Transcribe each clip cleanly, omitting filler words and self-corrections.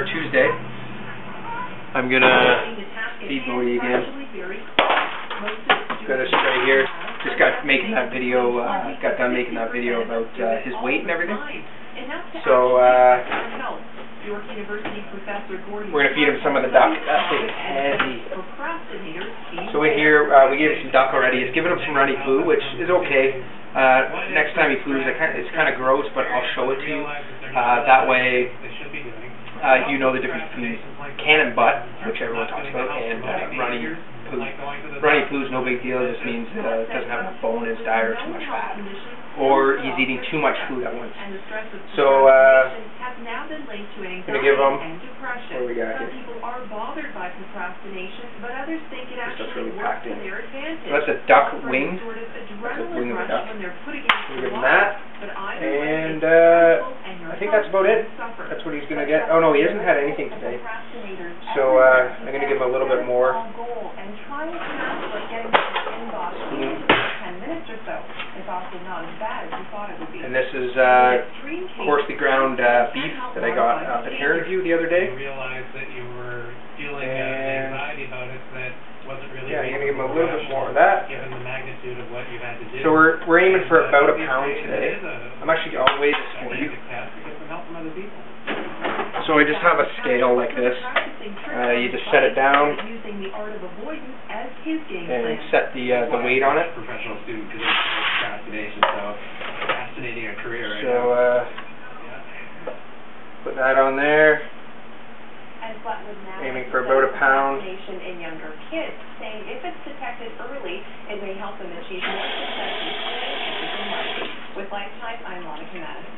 Tuesday. I'm gonna feed Louie again. Got a stray here. Just got making that video. Got done making that video about his weight and everything. So we're gonna feed him some of the duck. That thing is heavy. So in here we gave him some duck already. It's given him some runny poo, which is okay. Next time he poos, it's kind of gross, but I'll show it to you. That way, you know the difference between can and butt, which everyone talks about, and runny poo. Runny poo is no big deal. It just means it doesn't have enough bone in his diet or too much fat, or he's eating too much food at once. So I'm gonna give him. What do we got here? Stuff's really packed in. So that's a duck wing. That's a wing of a duck. We'll give him that, and I think that's about it. That's what he's gonna get. Oh no, he hasn't had anything today. So I'm gonna give him a little bit more. And this is coarsely ground beef that I got up at Heron View the other day. Yeah, I'm gonna give him a little bit more of that. So we're aiming for about a pound today. I'm actually I'll weigh this for you. So I just have a scale like this. You just set it down and set the weight on it. Professional student because it's procrastination, so fascinating a career right now. So put that on there. Aiming for about a pound. In younger kids, saying if it's detected early, it may help them achieve more success in school and life. With Lifetime, I'm Monica Madison.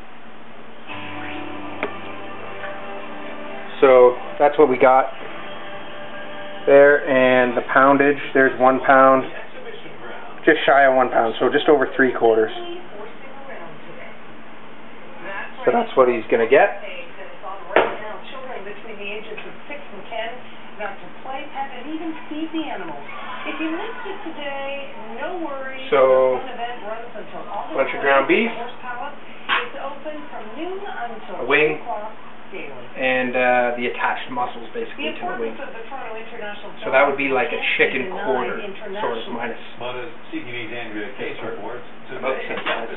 So that's what we got there, and the poundage, there's 1 pound, just shy of 1 pound, so just over 3/4. So that's what he's going to get. Children between the ages of 6 and 10 got to play, pet, and even feed the animals. If you missed it today, no worries. So, the event runs until all bunch of ground beef, it's open from noon until a wing, 2 o'clock daily. and the attached muscles basically to the wing. So that would be like a chicken quarter, sort of, minus. About the same size.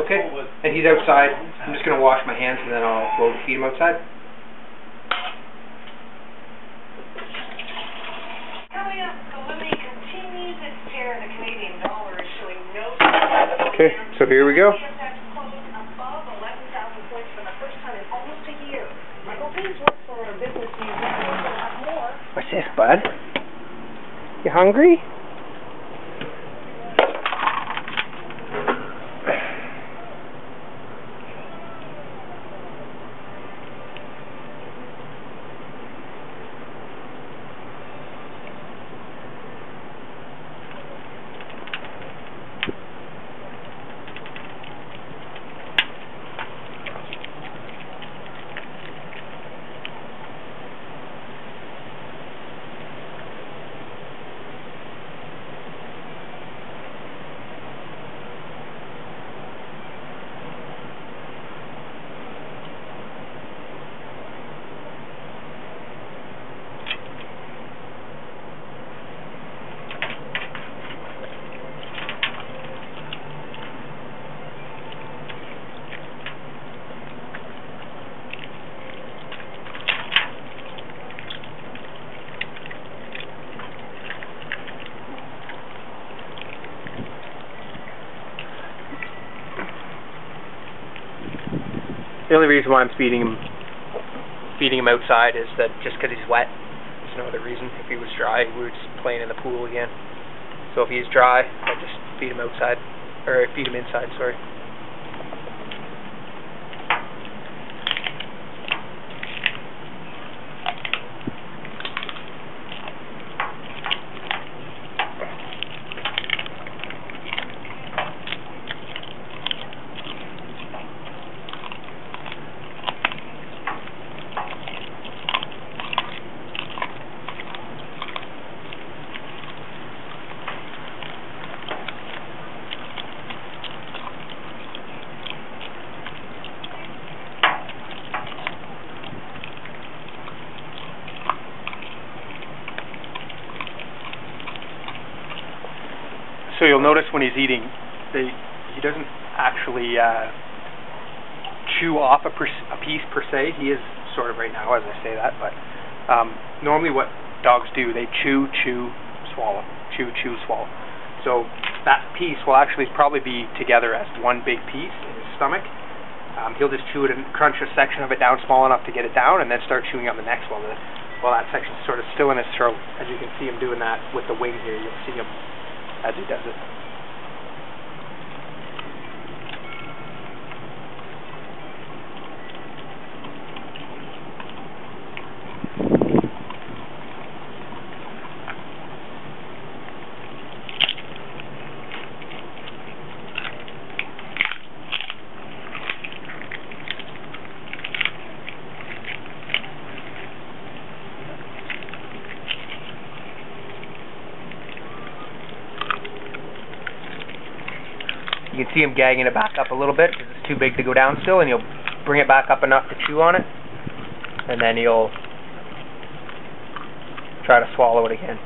Okay, and he's outside. I'm just going to wash my hands and then I'll go feed him outside. Coming up, the Louis continues its tear. The Canadian dollar is showing no. Okay, so here we go. What's this, bud? You hungry? The only reason why I'm feeding him outside is that just because he's wet. There's no other reason. If he was dry, we would just playing in the pool again. So if he's dry, I just feed him outside, or feed him inside. Sorry. you'll notice when he's eating, he doesn't actually chew off a piece per se. He is sort of right now as I say that, but normally what dogs do, they chew, swallow, chew, swallow. So that piece will actually probably be together as one big piece in his stomach. He'll just chew it and crunch a section of it down small enough to get it down, and then start chewing on the next one. While that section's sort of still in his throat, as you can see him doing that with the wing here. You'll see him as he does it. You can see him gagging it back up a little bit because it's too big to go down still, and he'll bring it back up enough to chew on it, and then he'll try to swallow it again.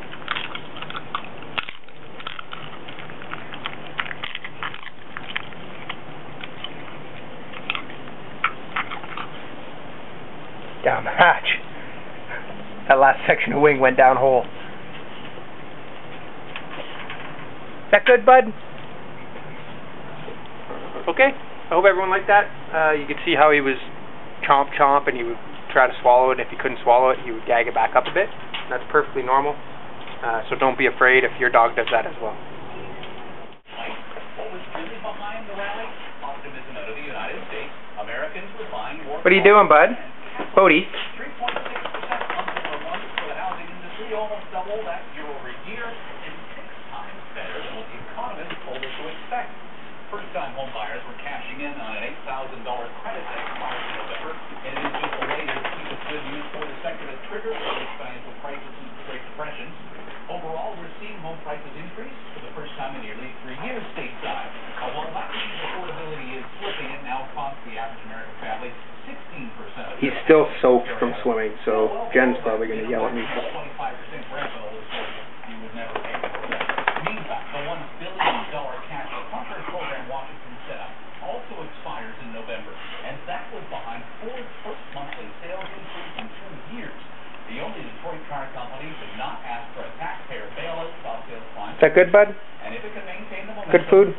Down the hatch. That last section of wing went down whole. Is that good, bud? Okay, I hope everyone liked that. You could see how he was chomp, and he would try to swallow it. If he couldn't swallow it, he would gag it back up a bit. That's perfectly normal. So don't be afraid if your dog does that as well. What was really behind the rally? Optimism out of the United States. Americans were buying more. What are you doing, bud? Bodie? 3.6% month for the housing industry, almost double that year over year, and 6 times better than what the economists told us to expect. First-time home buyers were cashing in on an $8,000 credit that expired in November, and it is just the latest piece of good news for the sector that triggered the biggest financial crisis since the Great Depression. Overall, we're seeing home prices increase for the first time in nearly 3 years stateside. While that means affordability is slipping, it now costs the average American family 16%. He's still soaked from swimming, so Jen's probably going to yell at me. 25% rent bill is what you would never pay for that. Meanwhile, the $1 billion cash comfort program Washington set up also expires in November, and that was behind Ford's first monthly sales increase in 2 years. The only Detroit car company did not ask for a taxpayer bailout while sales climbed. Is that good, bud? And if it can maintain the momentum, Good food?